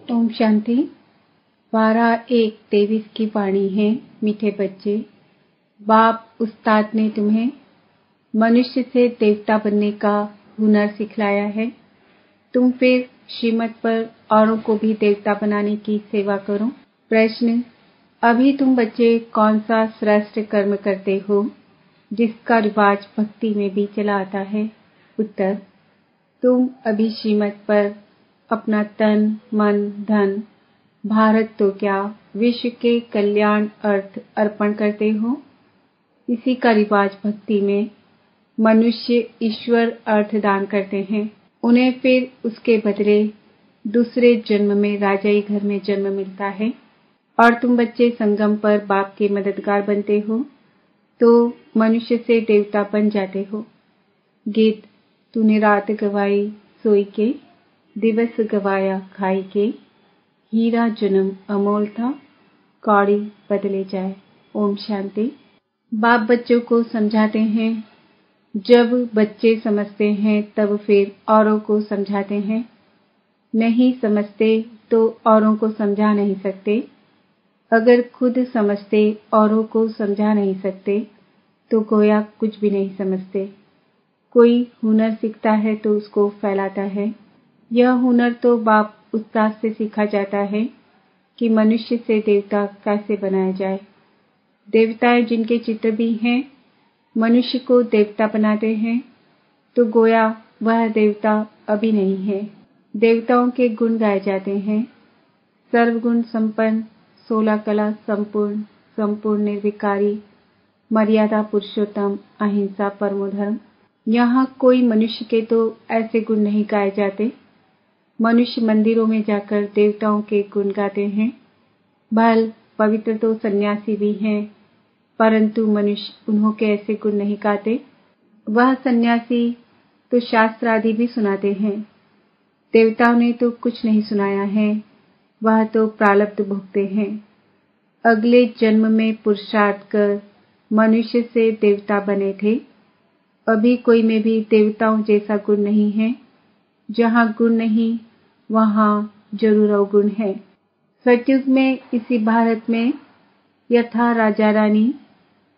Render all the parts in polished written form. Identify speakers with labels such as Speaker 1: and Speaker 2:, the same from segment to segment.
Speaker 1: ओम शांति। 12-1-23 की वाणी है। मीठे बच्चे, बाप उस्ताद ने तुम्हें मनुष्य से देवता बनने का हुनर सिखलाया है। तुम फिर श्रीमत पर औरों को भी देवता बनाने की सेवा करो। प्रश्न: अभी तुम बच्चे कौन सा श्रेष्ठ कर्म करते हो जिसका रिवाज भक्ति में भी चला आता है? उत्तर: तुम अभी श्रीमत पर अपना तन, मन, धन, भारत तो क्या विश्व के कल्याण अर्थ अर्पण करते हो। इसी का रिवाज भक्ति में मनुष्य ईश्वर अर्थ दान करते हैं। उन्हें फिर उसके बदले दूसरे जन्म में राजाई घर में जन्म मिलता है और तुम बच्चे संगम पर बाप के मददगार बनते हो तो मनुष्य से देवता बन जाते हो। गीत: तूने रात गवाई सोई के, दिवस गवाया खाई के, हीरा जन्म अमोल था, कौड़ी बदले जाए। ओम शांति। बाप बच्चों को समझाते हैं। जब बच्चे समझते हैं तब फिर औरों को समझाते हैं। नहीं समझते तो औरों को समझा नहीं सकते। अगर खुद समझते औरों को समझा नहीं सकते तो गोया कुछ भी नहीं समझते। कोई हुनर सीखता है तो उसको फैलाता है। यह हुनर तो बाप उस्ताद से सीखा जाता है कि मनुष्य से देवता कैसे बनाया जाए। देवताएं जिनके चित्र भी हैं मनुष्य को देवता बनाते हैं तो गोया वह देवता अभी नहीं है। देवताओं के गुण गाए जाते हैं। सर्वगुण संपन्न, 16 कला संपूर्ण, संपूर्ण निर्विकारी, मर्यादा पुरुषोत्तम, अहिंसा परमो धर्म। यहाँ कोई मनुष्य के तो ऐसे गुण नहीं गाए जाते। मनुष्य मंदिरों में जाकर देवताओं के गुण गाते हैं। भल पवित्र तो सन्यासी भी हैं परंतु मनुष्य उन्हों के ऐसे गुण नहीं गाते। वह सन्यासी तो शास्त्र आदि भी सुनाते हैं। देवताओं ने तो कुछ नहीं सुनाया है, वह तो प्रारब्ध भोगते हैं। अगले जन्म में पुरुषार्थ कर मनुष्य से देवता बने थे। अभी कोई में भी देवताओं जैसा गुण नहीं है। जहाँ गुण नहीं वहाँ जरूर अवगुण है। सतयुग में इसी भारत में यथा राजा रानी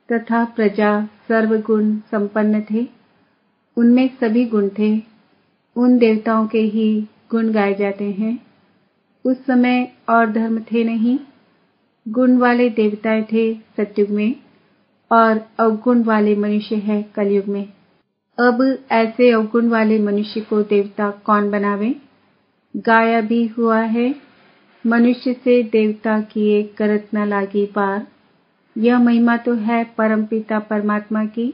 Speaker 1: तथा प्रजा सर्वगुण संपन्न थे। उनमें सभी गुण थे। उन देवताओं के ही गुण गाए जाते हैं। उस समय और धर्म थे नहीं। गुण वाले देवताएं थे सतयुग में और अवगुण वाले मनुष्य है कलयुग में। अब ऐसे अवगुण वाले मनुष्य को देवता कौन बनावे? गाया भी हुआ है, मनुष्य से देवता किए करत न लागी पार। यह महिमा तो है परमपिता परमात्मा की।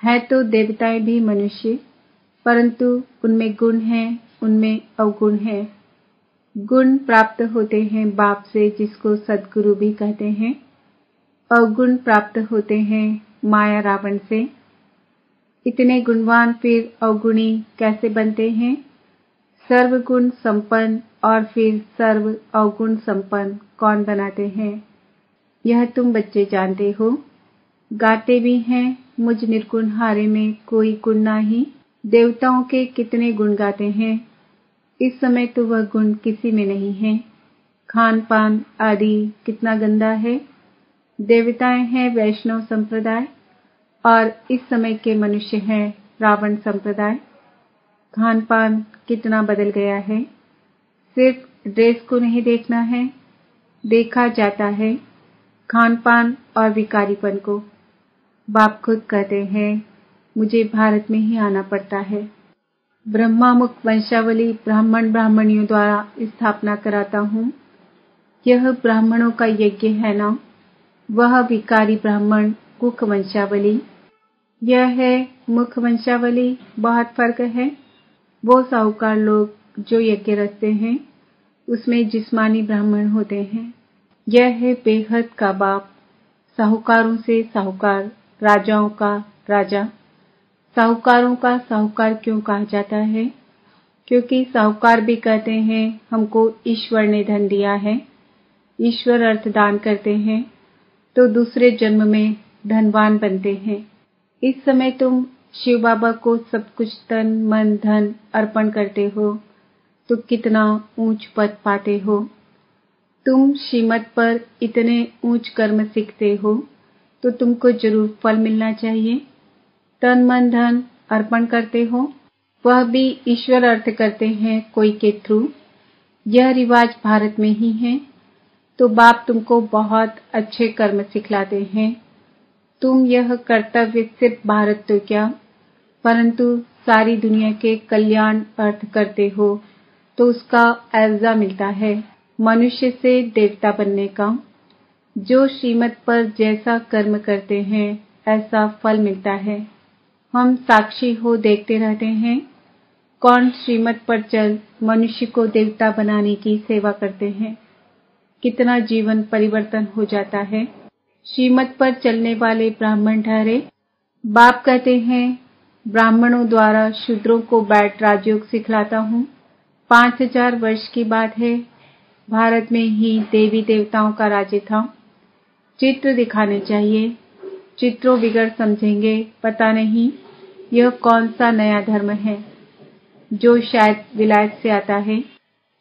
Speaker 1: है तो देवताएं भी मनुष्य परंतु उनमें गुण है, उनमें अवगुण है। गुण प्राप्त होते हैं बाप से जिसको सद्गुरु भी कहते हैं। अवगुण प्राप्त होते हैं माया रावण से। इतने गुणवान फिर अवगुणी कैसे बनते हैं? सर्वगुण संपन्न और फिर सर्व अवगुण संपन्न कौन बनाते हैं? यह तुम बच्चे जानते हो। गाते भी हैं मुझ निर्गुण हारे में कोई गुण नहीं। देवताओं के कितने गुण गाते हैं। इस समय तो वह गुण किसी में नहीं है। खान पान आदि कितना गंदा है। देवताएं हैं वैष्णव संप्रदाय और इस समय के मनुष्य हैं रावण संप्रदाय। खान पान कितना बदल गया है। सिर्फ ड्रेस को नहीं देखना है, देखा जाता है खान पान और विकारीपन को। बाप खुद कहते हैं मुझे भारत में ही आना पड़ता है। ब्रह्मा मुख वंशावली ब्राह्मण ब्राह्मणियों द्वारा स्थापना कराता हूँ। यह ब्राह्मणों का यज्ञ है ना। वह विकारी ब्राह्मण कुख वंशावली। यह है मुख वंशावली। बहुत फर्क है। वो साहूकार लोग जो यज्ञ रचते हैं उसमें जिस्मानी ब्राह्मण होते हैं। यह है बेहद का बाप। साहूकारों से साहूकार, राजाओं का राजा। साहूकारों का साहूकार क्यों कहा जाता है? क्योंकि साहूकार भी कहते हैं हमको ईश्वर ने धन दिया है। ईश्वर अर्थ दान करते हैं तो दूसरे जन्म में धनवान बनते हैं। इस समय तुम शिव बाबा को सब कुछ तन मन धन अर्पण करते हो। तो कितना ऊंच पद पाते हो। तुम श्रीमत पर इतने ऊंच कर्म सीखते हो तो तुमको जरूर फल मिलना चाहिए। तन मन धन अर्पण करते हो, वह भी ईश्वर अर्थ करते हैं कोई के थ्रू। यह रिवाज भारत में ही है, तो बाप तुमको बहुत अच्छे कर्म सिखलाते हैं। तुम यह कर्तव्य सिर्फ भारत तो क्या, परंतु सारी दुनिया के कल्याण अर्थ करते हो तो उसका एवजा मिलता है, मनुष्य से देवता बनने का। जो श्रीमत पर जैसा कर्म करते हैं ऐसा फल मिलता है। हम साक्षी हो देखते रहते हैं, कौन श्रीमत पर चल मनुष्य को देवता बनाने की सेवा करते हैं। कितना जीवन परिवर्तन हो जाता है। श्रीमत पर चलने वाले ब्राह्मण ठहरे। बाप कहते हैं, ब्राह्मणों द्वारा शूद्रों को बैठ राजयोग सिखलाता हूँ। 5000 वर्ष की बात है, भारत में ही देवी देवताओं का राज्य था। चित्र दिखाने चाहिए, चित्रों बिगड़ समझेंगे। पता नहीं यह कौन सा नया धर्म है जो शायद विलायत से आता है।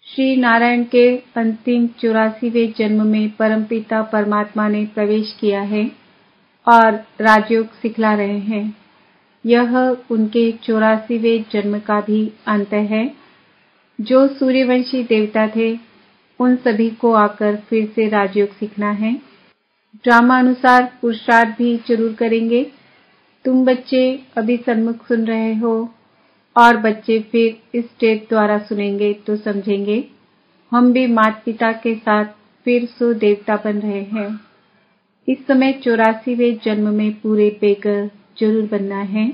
Speaker 1: श्री नारायण के अंतिम 84वें जन्म में परमपिता परमात्मा ने प्रवेश किया है और राजयोग सिखला रहे हैं। यह उनके 84वें जन्म का भी अंत है। जो सूर्यवंशी देवता थे उन सभी को आकर फिर से राजयोग सीखना है। ड्रामा अनुसार पुरुषार्थ भी जरूर करेंगे। तुम बच्चे अभी सन्मुख सुन रहे हो और बच्चे फिर इस टेप द्वारा सुनेंगे तो समझेंगे। हम भी माता पिता के साथ फिर सो देवता बन रहे हैं। इस समय 84वें जन्म में पूरे बेकर जरूर बनना है।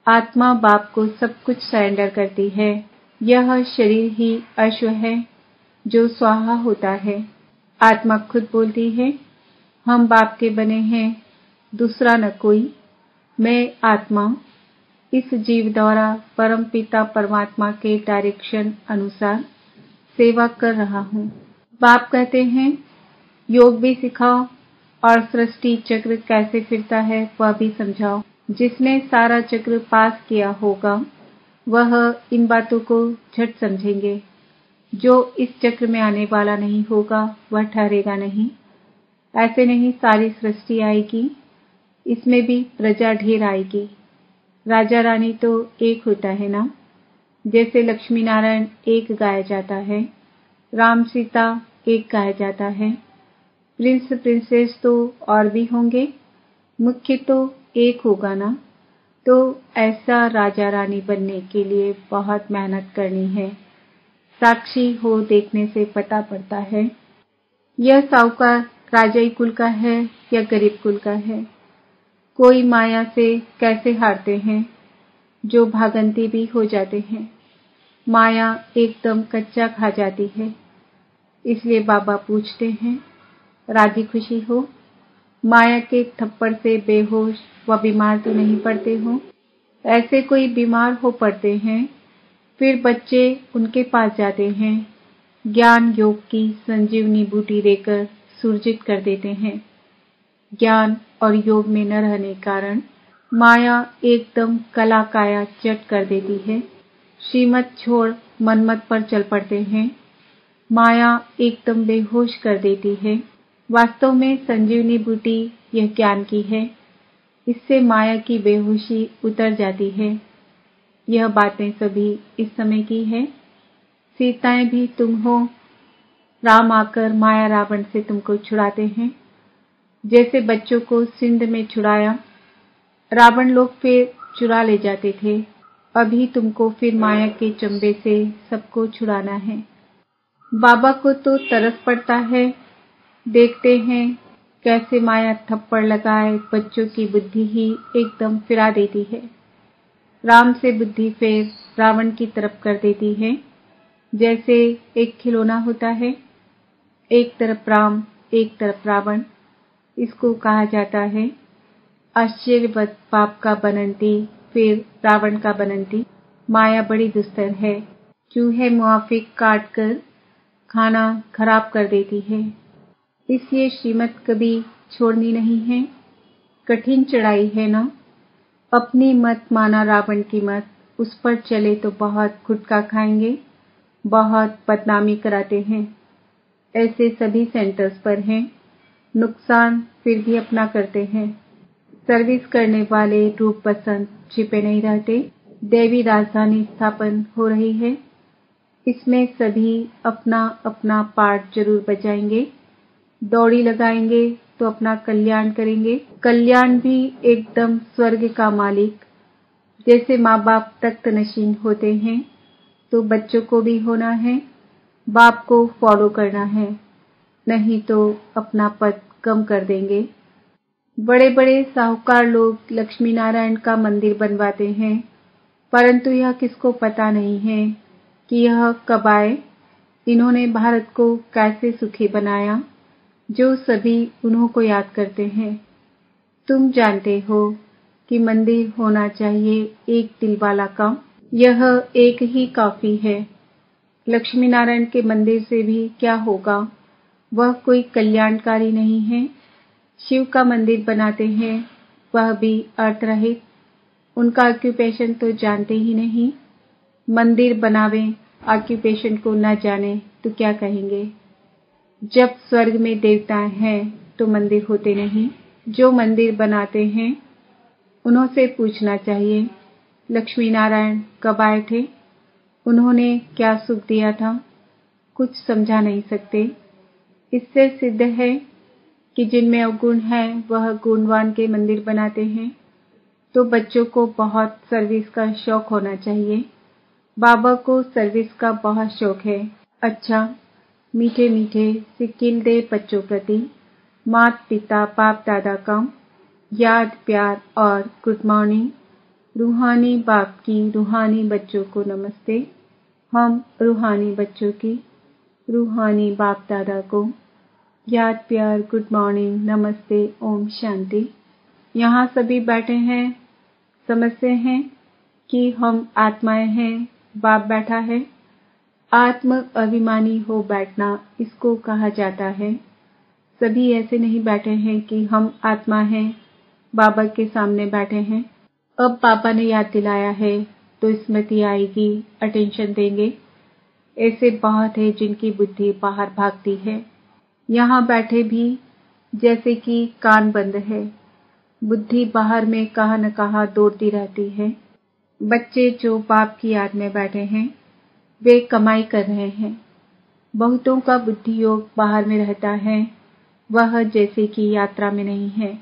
Speaker 1: आत्मा बाप को सब कुछ सरेंडर करती है। यह शरीर ही अश्व है जो स्वाहा होता है। आत्मा खुद बोलती है, हम बाप के बने हैं, दूसरा न कोई। मैं आत्मा इस जीव द्वारा परम पिता परमात्मा के डायरेक्शन अनुसार सेवा कर रहा हूँ। बाप कहते हैं, योग भी सिखाओ और सृष्टि चक्र कैसे फिरता है वह भी समझाओ। जिसने सारा चक्र पास किया होगा वह इन बातों को झट समझेंगे। जो इस चक्र में आने वाला नहीं होगा वह ठहरेगा नहीं। ऐसे नहीं सारी सृष्टि आएगी, इसमें भी प्रजा ढेर आएगी। राजा रानी तो एक होता है ना, जैसे लक्ष्मी नारायण एक गाया जाता है, राम सीता एक गाया जाता है। प्रिंस प्रिंसेस तो और भी होंगे, मुख्य तो एक होगा ना। तो ऐसा राजा रानी बनने के लिए बहुत मेहनत करनी है। साक्षी हो देखने से पता पड़ता है यह साहूकार राजाई कुल का है या गरीब कुल का है। कोई माया से कैसे हारते हैं, जो भागंती भी हो जाते हैं। माया एकदम कच्चा खा जाती है। इसलिए बाबा पूछते हैं, राजी खुशी हो, माया के थप्पड़ से बेहोश व बीमार तो नहीं पड़ते हो। ऐसे कोई बीमार हो पड़ते हैं, फिर बच्चे उनके पास जाते हैं, ज्ञान योग की संजीवनी बूटी देकर सुरजित कर देते हैं। ज्ञान और योग में न रहने कारण माया एकदम कला काया चट कर देती है। श्रीमत छोड़ मनमत पर चल पड़ते हैं, माया एकदम बेहोश कर देती है। वास्तव में संजीवनी बूटी यह ज्ञान की है, इससे माया की बेहोशी उतर जाती है। यह बातें सभी इस समय की है। सीताएं भी तुम हो। राम आकर माया रावण से तुमको छुड़ाते हैं, जैसे बच्चों को सिंध में छुड़ाया। रावण लोग फिर चुरा ले जाते थे, अभी तुमको फिर माया के चंबे से सबको छुड़ाना है। बाबा को तो तरस पड़ता है, देखते हैं कैसे माया थप्पड़ लगाए बच्चों की बुद्धि ही एकदम फिरा देती है। राम से बुद्धि फिर रावण की तरफ कर देती है। जैसे एक खिलौना होता है, एक तरफ राम एक तरफ रावण। इसको कहा जाता है आश्चर्यवत पाप का बनंती, फिर रावण का बनंती। माया बड़ी दुस्तर है, चूहे मुआफिक काट कर खाना खराब कर देती है। इसलिए श्रीमत कभी छोड़नी नहीं है। कठिन चढ़ाई है ना। अपनी मत माना रावण की मत, उस पर चले तो बहुत गुटखा खाएंगे। बहुत बदनामी कराते हैं। ऐसे सभी सेंटर्स पर हैं, नुकसान फिर भी अपना करते हैं। सर्विस करने वाले रूप पसंद छिपे नहीं रहते। देवी राजधानी स्थापन हो रही है, इसमें सभी अपना अपना पार्ट जरूर बजाएंगे। दौड़ी लगाएंगे तो अपना कल्याण करेंगे। कल्याण भी एकदम स्वर्ग का मालिक। जैसे माँ बाप तख्त नशीन होते हैं तो बच्चों को भी होना है। बाप को फॉलो करना है, नहीं तो अपना पद कम कर देंगे। बड़े बड़े साहूकार लोग लक्ष्मी नारायण का मंदिर बनवाते हैं, परंतु यह किसको पता नहीं है कि यह कब आए, इन्होंने भारत को कैसे सुखी बनाया, जो सभी उन्हों को याद करते हैं। तुम जानते हो कि मंदिर होना चाहिए एक दिल वाला का, यह एक ही काफी है। लक्ष्मी नारायण के मंदिर से भी क्या होगा, वह कोई कल्याणकारी नहीं है। शिव का मंदिर बनाते हैं, वह भी अर्थरहित। उनका ऑक्यूपेशन तो जानते ही नहीं। मंदिर बनावे, ऑक्यूपेशन को न जाने तो क्या कहेंगे। जब स्वर्ग में देवता हैं तो मंदिर होते नहीं। जो मंदिर बनाते हैं उन्हों से पूछना चाहिए, लक्ष्मी नारायण कब आए थे, उन्होंने क्या सुख दिया था, कुछ समझा नहीं सकते। इससे सिद्ध है कि जिनमें अवगुण है वह गुणवान के मंदिर बनाते हैं। तो बच्चों को बहुत सर्विस का शौक होना चाहिए। बाबा को सर्विस का बहुत शौक है। अच्छा, मीठे मीठे सिक्किल दे बच्चों प्रति माता पिता बाप दादा का याद प्यार और गुड मॉर्निंग। रूहानी बाप की रूहानी बच्चों को नमस्ते। हम रूहानी बच्चों की रूहानी बाप दादा को याद प्यार गुड मॉर्निंग नमस्ते ओम शांति। यहाँ सभी बैठे हैं, समझते हैं कि हम आत्माएं हैं, बाप बैठा है। आत्म अभिमानी हो बैठना इसको कहा जाता है। सभी ऐसे नहीं बैठे हैं कि हम आत्मा हैं, बाबा के सामने बैठे हैं। अब बाबा ने याद दिलाया है तो स्मृति आएगी, अटेंशन देंगे। ऐसे बहुत है जिनकी बुद्धि बाहर भागती है। यहाँ बैठे भी जैसे कि कान बंद है, बुद्धि बाहर में कहाँ न कहाँ दौड़ती रहती है। बच्चे जो बाप की याद में बैठे हैं वे कमाई कर रहे हैं। बहुतों का बुद्धि योग बाहर में रहता है, वह जैसे कि यात्रा में नहीं है।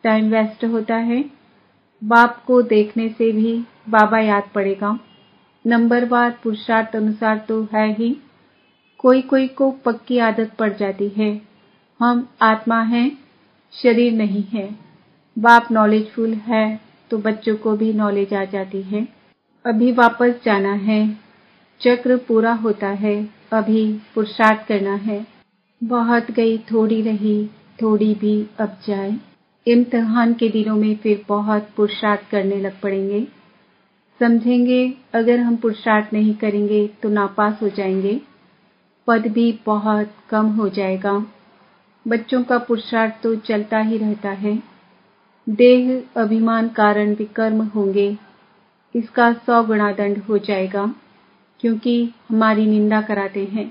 Speaker 1: टाइम वेस्ट होता है। बाप को देखने से भी बाबा याद पड़ेगा। नंबरवार पुरुषार्थ अनुसार तो है ही, कोई कोई को पक्की आदत पड़ जाती है। हम आत्मा हैं, शरीर नहीं है। बाप नॉलेजफुल है तो बच्चों को भी नॉलेज आ जाती है। अभी वापस जाना है, चक्र पूरा होता है, अभी पुरुषार्थ करना है। बहुत गई थोड़ी रही, थोड़ी भी अब जाए। इम्तिहान के दिनों में फिर बहुत पुरुषार्थ करने लग पड़ेंगे। समझेंगे अगर हम पुरुषार्थ नहीं करेंगे तो नापास हो जाएंगे, पद भी बहुत कम हो जाएगा। बच्चों का पुरुषार्थ तो चलता ही रहता है। देह अभिमान कारण विकर्म होंगे, इसका 100 गुना दंड हो जाएगा, क्योंकि हमारी निंदा कराते हैं।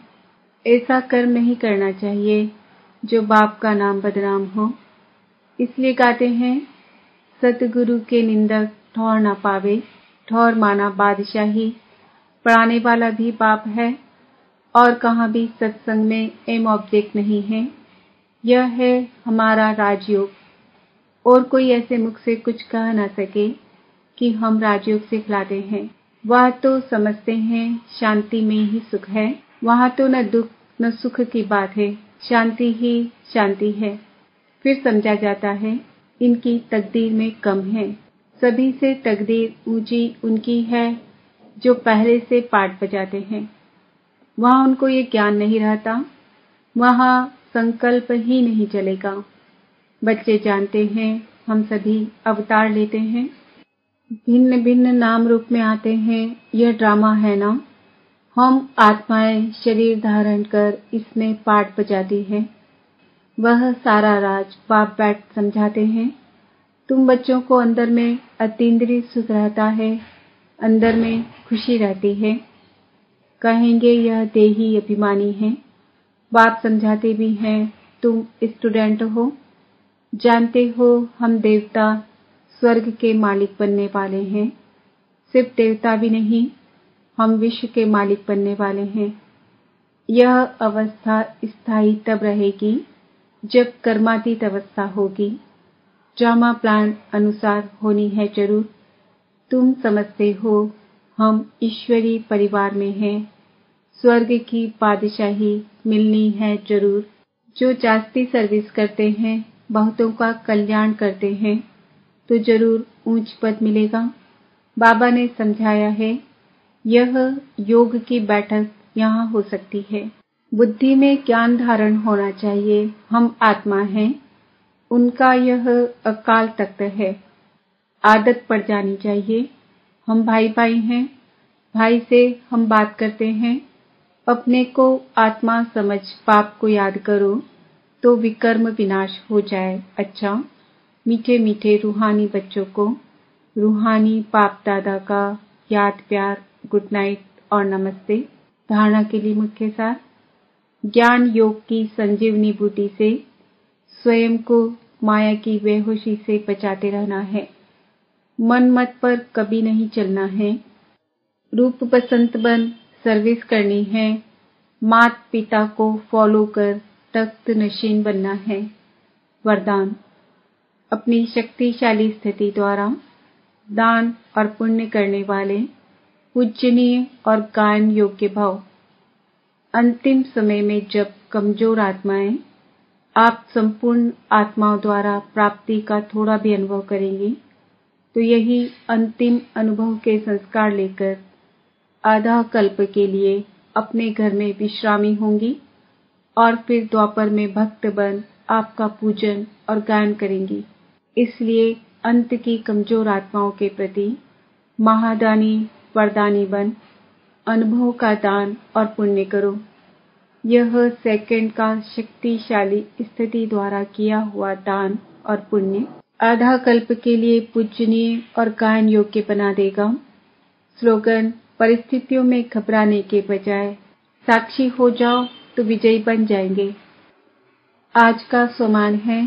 Speaker 1: ऐसा कर्म नहीं करना चाहिए जो बाप का नाम बदनाम हो। इसलिए गाते हैं, सतगुरु के निंदक ठौर ना पावे। ठौर माना बादशाही, पढ़ाने वाला भी बाप है। और कहाँ भी सत्संग में एम ऑब्जेक्ट नहीं है। यह है हमारा राजयोग। और कोई ऐसे मुख से कुछ कह ना सके कि हम राजयोग सिखलाते हैं। वह तो समझते हैं शांति में ही सुख है। वहाँ तो न दुख न सुख की बात है, शांति ही शांति है। फिर समझा जाता है इनकी तकदीर में कम है। सभी से तकदीर ऊंची उनकी है जो पहले से पाठ बजाते हैं। वहाँ उनको ये ज्ञान नहीं रहता, वहाँ संकल्प ही नहीं चलेगा। बच्चे जानते हैं हम सभी अवतार लेते हैं, भिन्न भिन्न नाम रूप में आते हैं। यह ड्रामा है ना। हम आत्माएं शरीर धारण कर इसमें पाठ बजाती हैं। वह सारा राज बाप बैठ समझाते हैं। तुम बच्चों को अंदर में अतीन्द्रिय सुख रहता है, अंदर में खुशी रहती है। कहेंगे यह देही अभिमानी है। बाप समझाते भी हैं, तुम स्टूडेंट हो, जानते हो हम देवता स्वर्ग के मालिक बनने वाले हैं। सिर्फ देवता भी नहीं, हम विश्व के मालिक बनने वाले हैं। यह अवस्था स्थायी तब रहेगी जब कर्मातीत अवस्था होगी। ड्रामा प्लान अनुसार होनी है जरूर। तुम समझते हो हम ईश्वरीय परिवार में हैं, स्वर्ग की बादशाही मिलनी है जरूर। जो जास्ती सर्विस करते हैं, बहुतों का कल्याण करते हैं, तो जरूर ऊंच पद मिलेगा। बाबा ने समझाया है, यह योग की बैठक यहाँ हो सकती है। बुद्धि में ज्ञान धारण होना चाहिए, हम आत्मा हैं, उनका यह अकाल तख्त है। आदत पड़ जानी चाहिए, हम भाई भाई हैं, भाई से हम बात करते हैं। अपने को आत्मा समझ पाप को याद करो तो विकर्म विनाश हो जाए। अच्छा, मीठे मीठे रूहानी बच्चों को रूहानी बाप दादा का याद प्यार, गुड नाइट और नमस्ते। धारणा के लिए मुख्य सार, ज्ञान योग की संजीवनी बूटी से स्वयं को माया की बेहोशी से बचाते रहना है। मन मत पर कभी नहीं चलना है। रूप बसंत बन सर्विस करनी है। मात पिता को फॉलो कर तख्त नशीन बनना है। वरदान, अपनी शक्तिशाली स्थिति द्वारा दान और पुण्य करने वाले पूजनीय और गायन योग्य भव। अंतिम समय में जब कमजोर आत्माएं आप संपूर्ण आत्माओं द्वारा प्राप्ति का थोड़ा भी अनुभव करेंगी, तो यही अंतिम अनुभव के संस्कार लेकर आधा कल्प के लिए अपने घर में विश्रामी होंगी और फिर द्वापर में भक्त बन आपका पूजन और गायन करेंगी। इसलिए अंत की कमजोर आत्माओं के प्रति महादानी वरदानी बन अनुभव का दान और पुण्य करो। यह सेकंड का शक्तिशाली स्थिति द्वारा किया हुआ दान और पुण्य आधा कल्प के लिए पूजनीय और गायन योग्य बना देगा। स्लोगन, परिस्थितियों में घबराने के बजाय साक्षी हो जाओ तो विजयी बन जाएंगे। आज का स्वमान है,